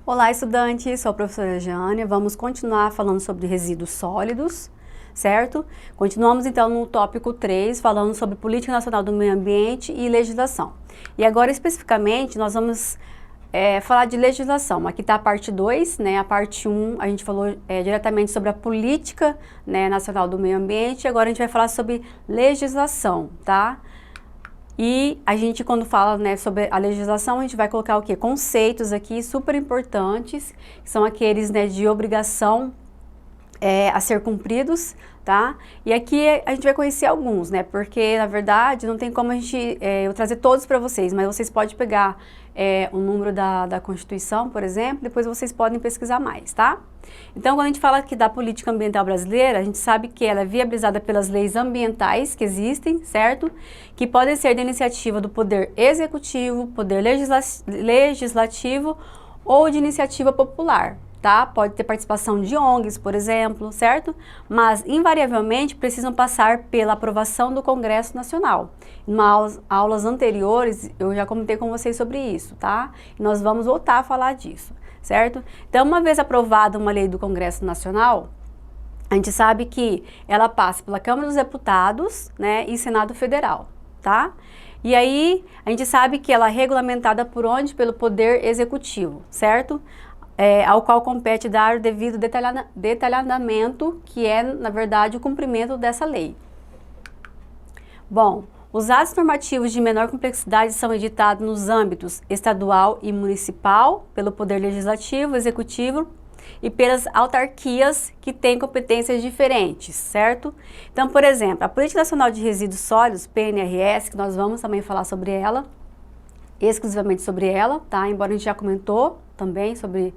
Olá, estudantes! Sou a professora Jânia. Vamos continuar falando sobre resíduos sólidos, certo? Continuamos então no tópico 3, falando sobre Política Nacional do Meio Ambiente e legislação. E agora, especificamente, nós vamos falar de legislação. Aqui está a parte 2, né? A parte 1, a gente falou diretamente sobre a Política, né, Nacional do Meio Ambiente, e agora a gente vai falar sobre legislação, tá? E a gente, quando fala, né, sobre a legislação, a gente vai colocar o quê? Conceitos aqui super importantes, que são aqueles, né, de obrigação a ser cumpridos, tá? E aqui a gente vai conhecer alguns, né? Porque, na verdade, não tem como a gente, eu trazer todos para vocês, mas vocês podem pegar o número da Constituição, por exemplo, depois vocês podem pesquisar mais, tá? Então, quando a gente fala aqui da política ambiental brasileira, a gente sabe que ela é viabilizada pelas leis ambientais que existem, certo? Que podem ser de iniciativa do Poder Executivo, Poder Legislativo ou de iniciativa popular, tá? Pode ter participação de ONGs, por exemplo, certo? Mas, invariavelmente, precisam passar pela aprovação do Congresso Nacional. Em aulas anteriores, eu já comentei com vocês sobre isso, tá? E nós vamos voltar a falar disso, certo? Então, uma vez aprovada uma lei do Congresso Nacional, a gente sabe que ela passa pela Câmara dos Deputados, né, e Senado Federal, tá? E aí, a gente sabe que ela é regulamentada por onde? Pelo Poder Executivo, certo? Ao qual compete dar o devido detalhamento, que é, na verdade, o cumprimento dessa lei. Bom, os atos normativos de menor complexidade são editados nos âmbitos estadual e municipal, pelo Poder Legislativo, Executivo e pelas autarquias que têm competências diferentes, certo? Então, por exemplo, a Política Nacional de Resíduos Sólidos, PNRS, que nós vamos também falar sobre ela, exclusivamente sobre ela, tá? Embora a gente já comentou também sobre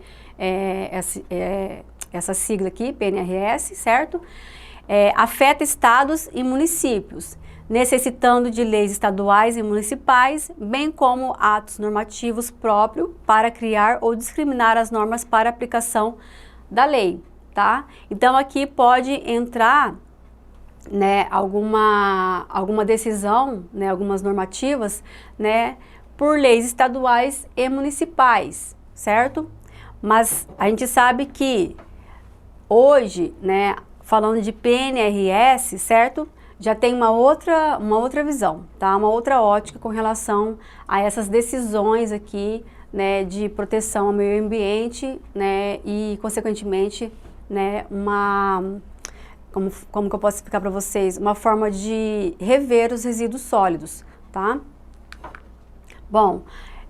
essa sigla aqui, PNRS, certo? Afeta estados e municípios, necessitando de leis estaduais e municipais, bem como atos normativos próprios para criar ou discriminar as normas para aplicação da lei, tá? Então aqui pode entrar, né, alguma decisão, né, algumas normativas, né, por leis estaduais e municipais, certo? Mas a gente sabe que hoje, né, falando de PNRS, certo? Já tem uma outra visão, tá? Uma outra ótica com relação a essas decisões aqui, né, de proteção ao meio ambiente, né, e consequentemente, né, como que eu posso explicar para vocês? Uma forma de rever os resíduos sólidos, tá? Bom,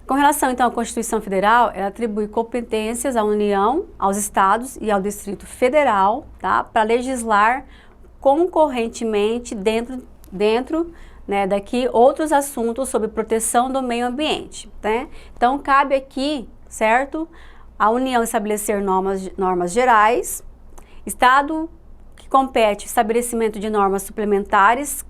com relação então à Constituição Federal, ela atribui competências à União, aos Estados e ao Distrito Federal, tá? Para legislar concorrentemente dentro, né, daqui outros assuntos sobre proteção do meio ambiente, né? Então cabe aqui, certo, a União estabelecer normas gerais, Estado que compete estabelecimento de normas suplementares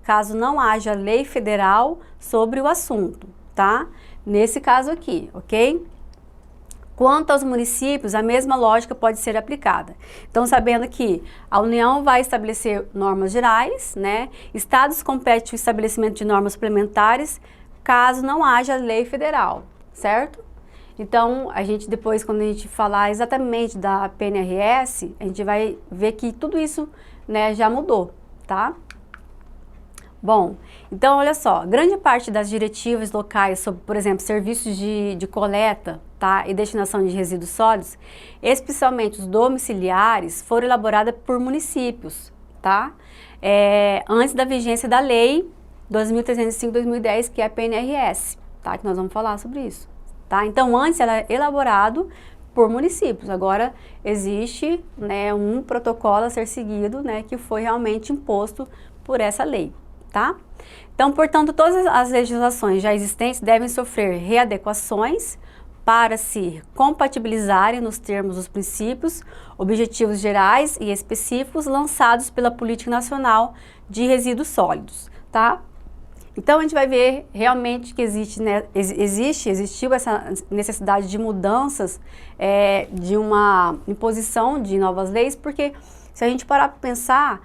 caso não haja lei federal sobre o assunto, tá? Nesse caso aqui, ok? Quanto aos municípios, a mesma lógica pode ser aplicada. Então, sabendo que a União vai estabelecer normas gerais, né? Estados competem o estabelecimento de normas suplementares, caso não haja lei federal, certo? Então, a gente depois, quando a gente falar exatamente da PNRS, a gente vai ver que tudo isso, né, já mudou, tá? Bom, então olha só, grande parte das diretivas locais sobre, por exemplo, serviços de coleta, tá, e destinação de resíduos sólidos, especialmente os domiciliares, foram elaboradas por municípios, tá? Antes da vigência da lei 2305/2010, que é a PNRS, tá? Que nós vamos falar sobre isso, tá? Então, antes era elaborado por municípios, agora existe, né, um protocolo a ser seguido, né, que foi realmente imposto por essa lei. Tá? Então, portanto, todas as legislações já existentes devem sofrer readequações para se compatibilizarem nos termos dos princípios, objetivos gerais e específicos lançados pela Política Nacional de Resíduos Sólidos, tá? Então, a gente vai ver realmente que existiu essa necessidade de mudanças, de uma imposição de novas leis, porque se a gente parar para pensar,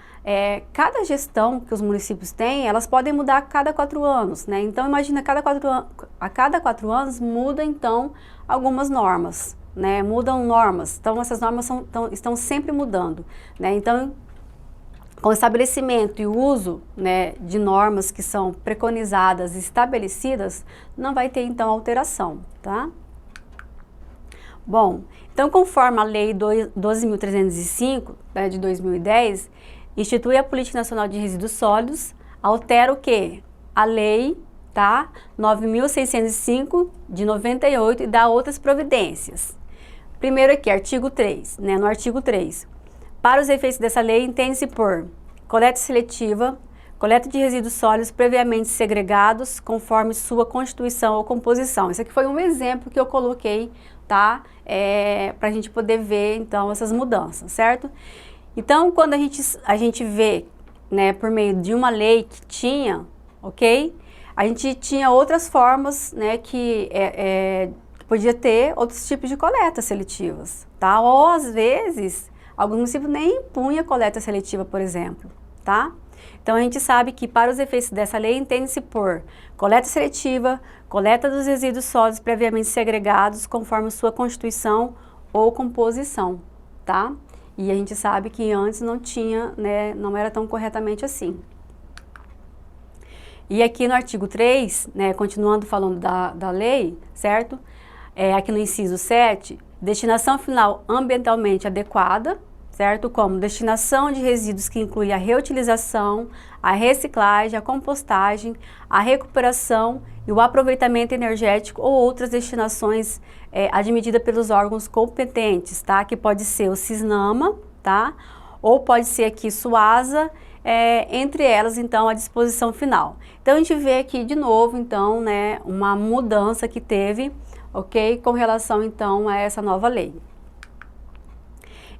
cada gestão que os municípios têm, elas podem mudar a cada 4 anos, né? Então, imagina, a cada 4 anos muda, então, algumas normas, né, mudam normas, então essas normas estão sempre mudando, né, então com o estabelecimento e o uso, né, de normas que são preconizadas e estabelecidas, não vai ter então alteração, tá? Bom, então conforme a Lei 12.305, né, de 2010, institui a Política Nacional de Resíduos Sólidos, altera o quê? A Lei, tá? 9.605 de 98 e dá outras providências. Primeiro aqui, artigo 3, né, no artigo 3. Para os efeitos dessa lei, entende-se por coleta seletiva, coleta de resíduos sólidos previamente segregados, conforme sua constituição ou composição. Esse aqui foi um exemplo que eu coloquei, tá? Para a gente poder ver, então, essas mudanças, certo? Então, quando a gente vê, né, por meio de uma lei que tinha, ok? A gente tinha outras formas, né, que podia ter outros tipos de coletas seletivas, tá? Ou, às vezes, alguns municípios nem impunham coleta seletiva, por exemplo, tá? Então, a gente sabe que para os efeitos dessa lei, entende-se por coleta seletiva, coleta dos resíduos sólidos previamente segregados, conforme sua constituição ou composição, tá? E a gente sabe que antes não tinha, né, não era tão corretamente assim. E aqui no artigo 3, né, continuando falando da lei, certo? Aqui no inciso 7, destinação final ambientalmente adequada, certo? Como destinação de resíduos que inclui a reutilização, a reciclagem, a compostagem, a recuperação e o aproveitamento energético ou outras destinações admitidas pelos órgãos competentes, tá? Que pode ser o Cisnama, tá? Ou pode ser aqui Suasa, entre elas, então, a disposição final. Então, a gente vê aqui de novo, então, né, uma mudança que teve, ok? Com relação, então, a essa nova lei.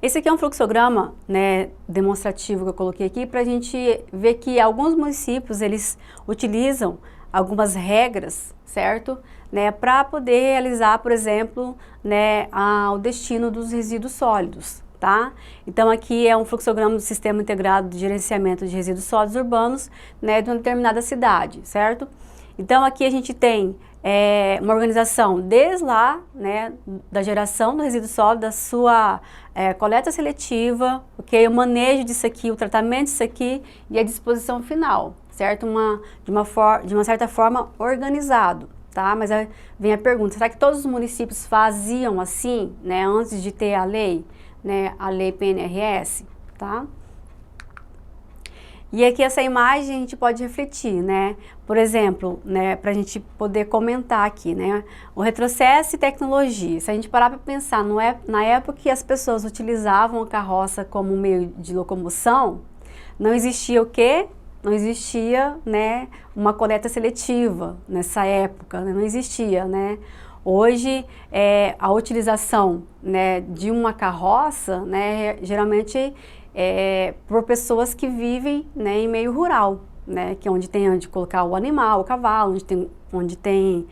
Esse aqui é um fluxograma, né, demonstrativo que eu coloquei aqui para a gente ver que alguns municípios, eles utilizam algumas regras, certo? Né, para poder realizar, por exemplo, né, o destino dos resíduos sólidos, tá? Então, aqui é um fluxograma do Sistema Integrado de Gerenciamento de Resíduos Sólidos Urbanos, né, de uma determinada cidade, certo? Então, aqui a gente tem uma organização desde lá, né, da geração do resíduo sólido, da sua coleta seletiva, okay, o manejo disso aqui, o tratamento disso aqui e a disposição final, certo? De uma certa forma organizado, tá? Mas aí vem a pergunta, será que todos os municípios faziam assim, né, antes de ter a lei, né, a lei PNRS, tá? E aqui essa imagem a gente pode refletir, né? Por exemplo, né, para a gente poder comentar aqui, né? O retrocesso e tecnologia. Se a gente parar para pensar, na época que as pessoas utilizavam a carroça como meio de locomoção, não existia o quê? Não existia, né, uma coleta seletiva nessa época, né? Não existia, né? Hoje, a utilização, né, de uma carroça, né, geralmente por pessoas que vivem, né, em meio rural, né, que é onde tem onde colocar o animal, o cavalo, onde tem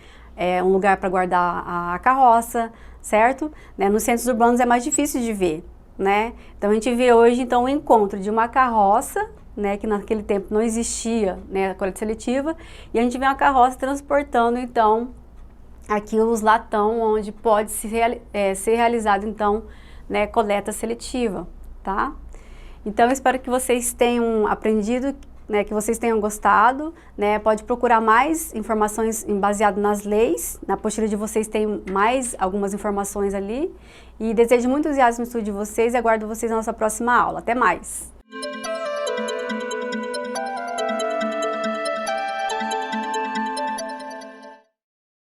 um lugar para guardar a carroça, certo? Né, nos centros urbanos é mais difícil de ver, né? Então a gente vê hoje então o encontro de uma carroça, né, que naquele tempo não existia, né, a coleta seletiva, e a gente vê uma carroça transportando então aqui os latão onde pode ser realizado então, né, coleta seletiva, tá? Então, eu espero que vocês tenham aprendido, né, que vocês tenham gostado, né? Pode procurar mais informações baseado nas leis, na apostila de vocês tem mais algumas informações ali. E desejo muito entusiasmo no estudo de vocês e aguardo vocês na nossa próxima aula. Até mais!